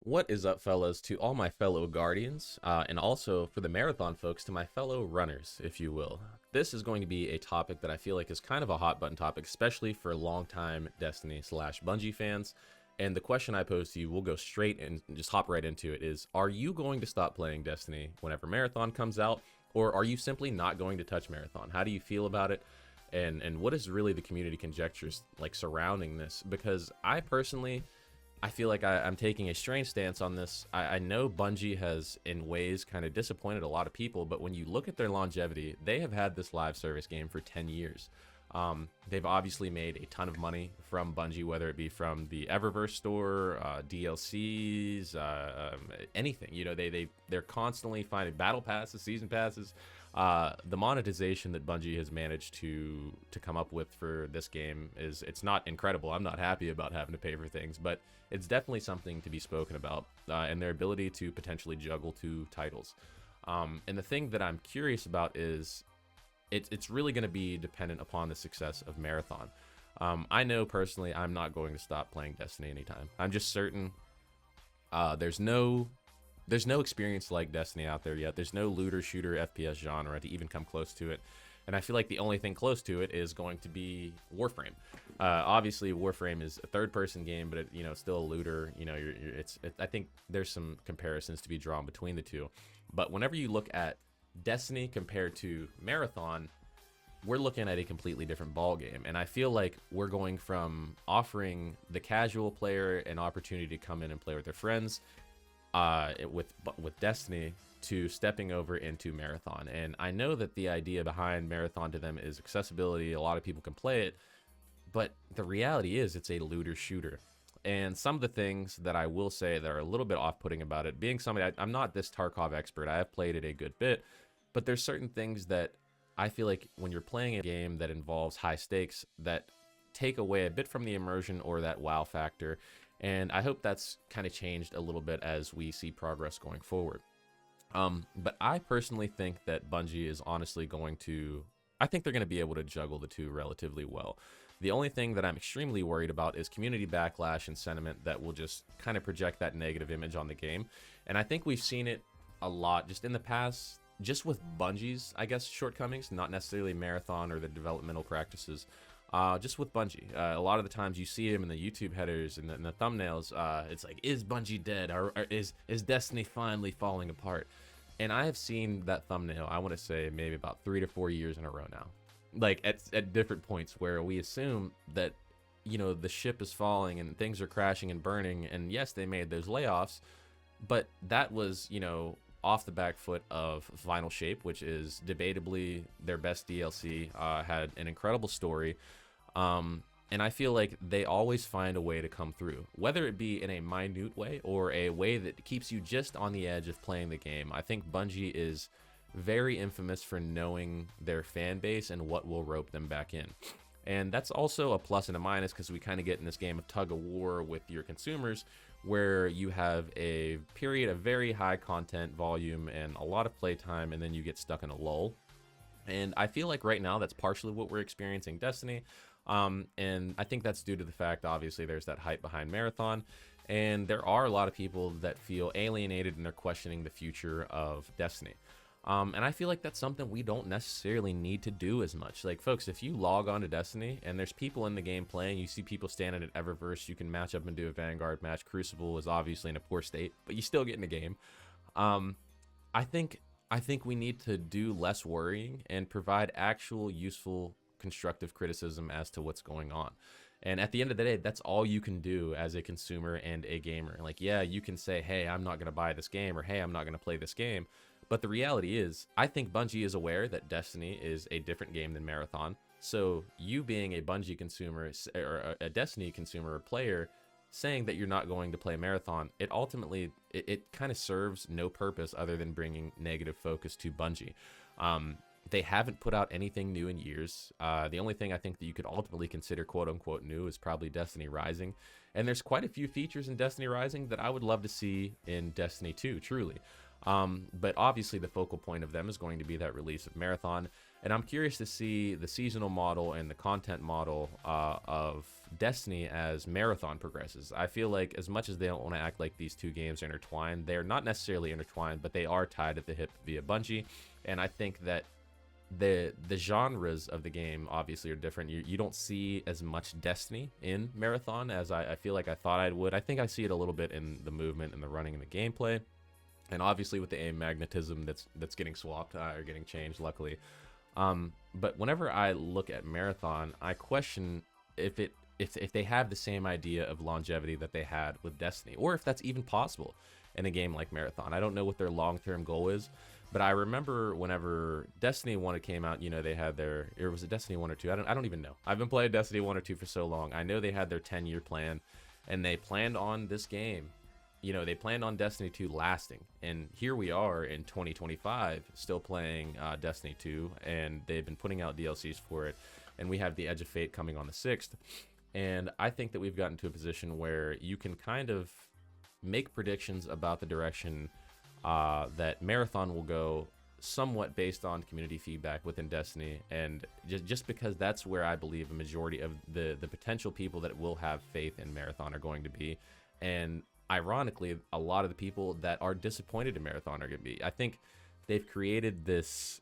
What is up, fellas, to all my fellow Guardians, and also for the Marathon folks, to my fellow runners, if you will. This is going to be a topic that I feel like is kind of a hot button topic, especially for longtime Destiny slash Bungie fans. And the question I pose to you, we'll go straight and just hop right into it, is are you going to stop playing Destiny whenever Marathon comes out, or are you simply not going to touch Marathon? How do you feel about it? And what is really the community conjectures like surrounding this? Because I feel like I'm taking a strange stance on this. I know Bungie has, in ways, kind of disappointed a lot of people, but when you look at their longevity, they have had this live service game for 10 years. They've obviously made a ton of money from Bungie, whether it be from the Eververse store, DLCs, anything. You know, they're constantly finding battle passes, season passes. The monetization that Bungie has managed to come up with for this game it's not incredible. I'm not happy about having to pay for things, but it's definitely something to be spoken about, and their ability to potentially juggle two titles. And the thing that I'm curious about is it's really going to be dependent upon the success of Marathon. I know personally I'm not going to stop playing Destiny anytime. I'm just certain there's no experience like Destiny out there yet. There's no looter shooter FPS genre to even come close to it. And I feel like the only thing close to it is going to be Warframe. Obviously, Warframe is a third-person game, but it's still a looter. I think there's some comparisons to be drawn between the two. But whenever you look at Destiny compared to Marathon, we're looking at a completely different ball game. And I feel like we're going from offering the casual player an opportunity to come in and play with their friends with Destiny to stepping over into Marathon. And I know that the idea behind Marathon to them is accessibility. A lot of people can play it, but the reality is it's a looter shooter. And some of the things that I will say that are a little bit off-putting about it, being somebody, I'm not this Tarkov expert, I have played it a good bit, but there's certain things that I feel like when you're playing a game that involves high stakes that take away a bit from the immersion or that wow factor. And I hope that's kind of changed a little bit as we see progress going forward. But I personally think that Bungie is honestly I think they're going to be able to juggle the two relatively well. The only thing that I'm extremely worried about is community backlash and sentiment that will just kind of project that negative image on the game. And I think we've seen it a lot just in the past, just with Bungie's, I guess, shortcomings, not necessarily Marathon or the developmental practices. Just with Bungie, a lot of the times you see him in the YouTube headers and the thumbnails. It's like, is Bungie dead, or is Destiny finally falling apart? And I have seen that thumbnail, I want to say maybe about 3 to 4 years in a row now, like at different points where we assume that the ship is falling and things are crashing and burning. And yes, they made those layoffs, but that was off the back foot of Final Shape, which is debatably their best DLC. Had an incredible story. And I feel like they always find a way to come through, whether it be in a minute way or a way that keeps you just on the edge of playing the game. I think Bungie is very infamous for knowing their fan base and what will rope them back in. And that's also a plus and a minus, because we kind of get in this game of tug of war with your consumers, where you have a period of very high content volume and a lot of playtime, and then you get stuck in a lull. And I feel like right now that's partially what we're experiencing Destiny. And I think that's due to the fact, obviously, there's that hype behind Marathon, and there are a lot of people that feel alienated and they're questioning the future of Destiny. And I feel like that's something we don't necessarily need to do as much. Like, folks, if you log on to Destiny and there's people in the game playing, you see people standing at Eververse, you can match up and do a Vanguard match. Crucible is obviously in a poor state, but you still get in the game. I think we need to do less worrying and provide actual useful constructive criticism as to what's going on. And at the end of the day, that's all you can do as a consumer and a gamer. Like, yeah, you can say, hey, I'm not going to buy this game, or hey, I'm not going to play this game. But the reality is, I think Bungie is aware that Destiny is a different game than Marathon. So you being a Bungie consumer or a Destiny consumer or player saying that you're not going to play Marathon, it ultimately, it kind of serves no purpose other than bringing negative focus to Bungie. They haven't put out anything new in years. The only thing I think that you could ultimately consider quote-unquote new is probably Destiny Rising. And there's quite a few features in Destiny Rising that I would love to see in Destiny 2, truly. But obviously the focal point of them is going to be that release of Marathon. And I'm curious to see the seasonal model and the content model of Destiny as Marathon progresses. I feel like as much as they don't want to act like these two games are intertwined, they're not necessarily intertwined, but they are tied at the hip via Bungie. And I think that the genres of the game obviously are different. You don't see as much Destiny in Marathon as I feel like I thought I would. I think I see it a little bit in the movement and the running and the gameplay, and obviously with the aim magnetism that's getting swapped or getting changed, luckily. But whenever I look at Marathon, I question if they have the same idea of longevity that they had with Destiny, or if that's even possible in a game like Marathon. I don't know what their long-term goal is, but I remember whenever Destiny 1 came out, you know, they had their, or was it Destiny 1 or 2? I don't even know. I've been playing Destiny 1 or 2 for so long. I know they had their 10-year plan, and they planned on this game. You know, they planned on Destiny 2 lasting, and here we are in 2025 still playing Destiny 2, and they've been putting out DLCs for it, and we have the Edge of Fate coming on the 6th. And I think that we've gotten to a position where you can kind of make predictions about the direction that Marathon will go, somewhat based on community feedback within Destiny, and just because that's where I believe a majority of the potential people that will have faith in Marathon are going to be. And ironically, a lot of the people that are disappointed in Marathon are going to be. I think they've created this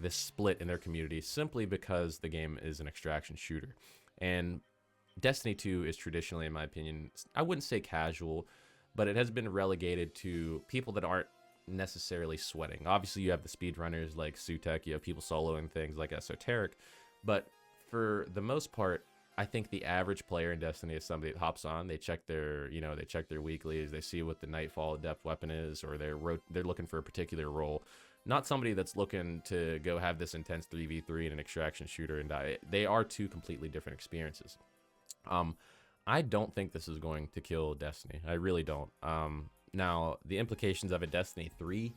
split in their community simply because the game is an extraction shooter. And Destiny 2 is traditionally, in my opinion, I wouldn't say casual, but it has been relegated to people that aren't necessarily sweating. Obviously, you have the speedrunners like Sutek, you have people soloing things like Esoteric, but for the most part, I think the average player in Destiny is somebody that hops on, they check their weeklies, they see what the Nightfall depth weapon is, or they're looking for a particular role. Not somebody that's looking to go have this intense 3v3 in an extraction shooter and die. They are two completely different experiences. I don't think this is going to kill Destiny. I really don't. Now, the implications of a Destiny 3,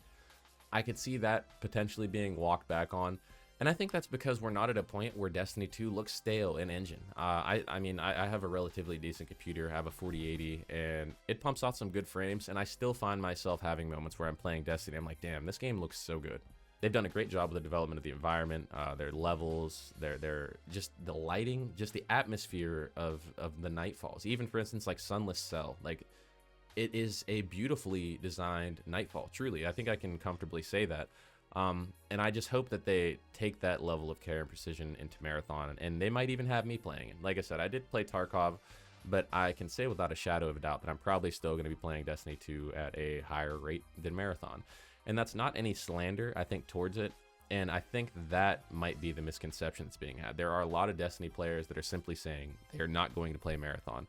I could see that potentially being walked back on. And I think that's because we're not at a point where Destiny 2 looks stale in engine. I mean, I have a relatively decent computer. I have a 4080, and it pumps out some good frames, and I still find myself having moments where I'm playing Destiny. I'm like, damn, this game looks so good. They've done a great job with the development of the environment, their levels, their just the lighting, just the atmosphere of the Nightfalls. Even, for instance, like Sunless Cell. Like, it is a beautifully designed Nightfall, truly. I think I can comfortably say that. And I just hope that they take that level of care and precision into Marathon, and they might even have me playing it. Like I said, I did play Tarkov, but I can say without a shadow of a doubt that I'm probably still going to be playing Destiny 2 at a higher rate than Marathon. And that's not any slander, I think, towards it. And I think that might be the misconception that's being had. There are a lot of Destiny players that are simply saying they're not going to play Marathon.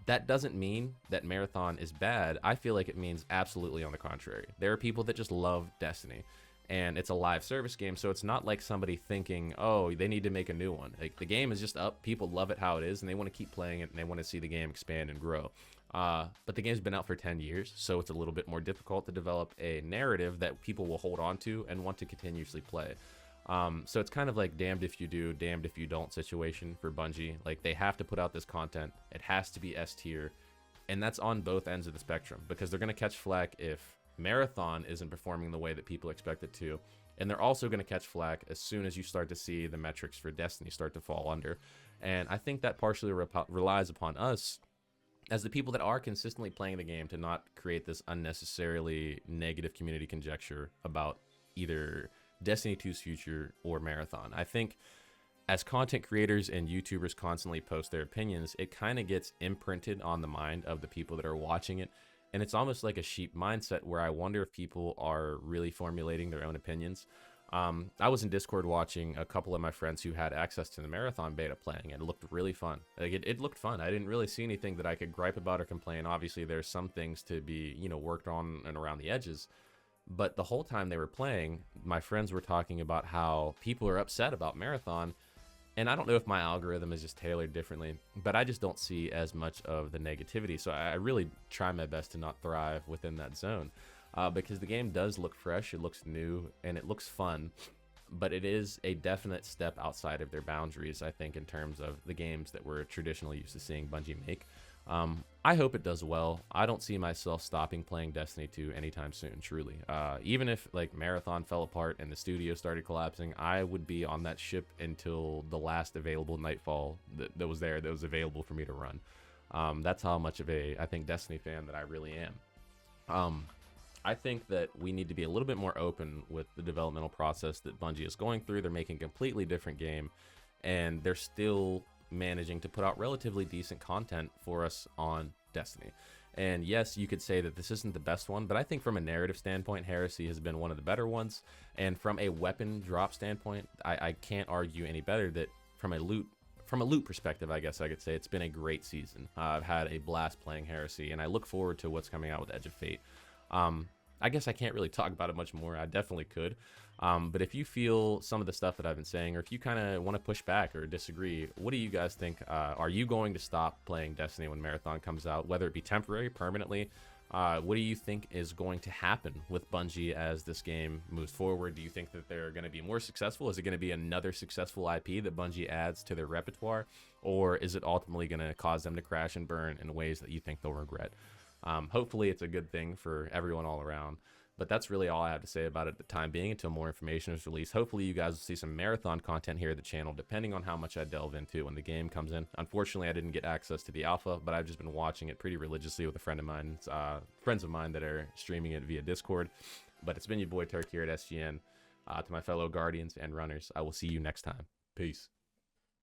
That doesn't mean that Marathon is bad. I feel like it means absolutely on the contrary. There are people that just love Destiny. And it's a live service game, so it's not like somebody thinking, oh, they need to make a new one. Like, the game is just up, people love it how it is, and they want to keep playing it, and they want to see the game expand and grow. But the game's been out for 10 years, so it's a little bit more difficult to develop a narrative that people will hold on to and want to continuously play. So it's kind of like damned if you do, damned if you don't situation for Bungie. Like, they have to put out this content. It has to be S tier, and that's on both ends of the spectrum, because they're going to catch flack if Marathon isn't performing the way that people expect it to, and they're also going to catch flack as soon as you start to see the metrics for Destiny start to fall under. And I think that partially relies upon us as the people that are consistently playing the game to not create this unnecessarily negative community conjecture about either Destiny 2's future or Marathon. I think as content creators and YouTubers constantly post their opinions, it kind of gets imprinted on the mind of the people that are watching it. And it's almost like a sheep mindset where I wonder if people are really formulating their own opinions. I was in Discord watching a couple of my friends who had access to the Marathon beta playing, and it looked really fun. Like, it looked fun. I didn't really see anything that I could gripe about or complain. Obviously, there's some things to be, worked on and around the edges. But the whole time they were playing, my friends were talking about how people are upset about Marathon. And I don't know if my algorithm is just tailored differently, but I just don't see as much of the negativity. So I really try my best to not thrive within that zone, because the game does look fresh, it looks new, and it looks fun, but it is a definite step outside of their boundaries, I think, in terms of the games that we're traditionally used to seeing Bungie make. I hope it does well. I don't see myself stopping playing Destiny 2 anytime soon, truly. Even if like Marathon fell apart and the studio started collapsing, I would be on that ship until the last available Nightfall that was there, that was available for me to run. That's how much of a, I think, Destiny fan that I really am. I think that we need to be a little bit more open with the developmental process that Bungie is going through. They're making a completely different game, and they're still managing to put out relatively decent content for us on Destiny. And yes, you could say that this isn't the best one, but I think from a narrative standpoint, Heresy has been one of the better ones. And from a weapon drop standpoint, I can't argue any better that from a loot perspective, I guess I could say it's been a great season. I've had a blast playing Heresy, and I look forward to what's coming out with Edge of Fate. I guess I can't really talk about it much more. I definitely could. But if you feel some of the stuff that I've been saying, or if you kind of want to push back or disagree, what do you guys think? Are you going to stop playing Destiny when Marathon comes out, whether it be temporary, permanently? What do you think is going to happen with Bungie as this game moves forward? Do you think that they're going to be more successful? Is it going to be another successful IP that Bungie adds to their repertoire? Or is it ultimately going to cause them to crash and burn in ways that you think they'll regret? Hopefully it's a good thing for everyone all around. But that's really all I have to say about it at the time being until more information is released. Hopefully you guys will see some Marathon content here at the channel, depending on how much I delve into when the game comes in. Unfortunately, I didn't get access to the alpha, but I've just been watching it pretty religiously with a friend of mine, friends of mine that are streaming it via Discord. But it's been your boy Turk here at SGN. To my fellow Guardians and Runners, I will see you next time. Peace.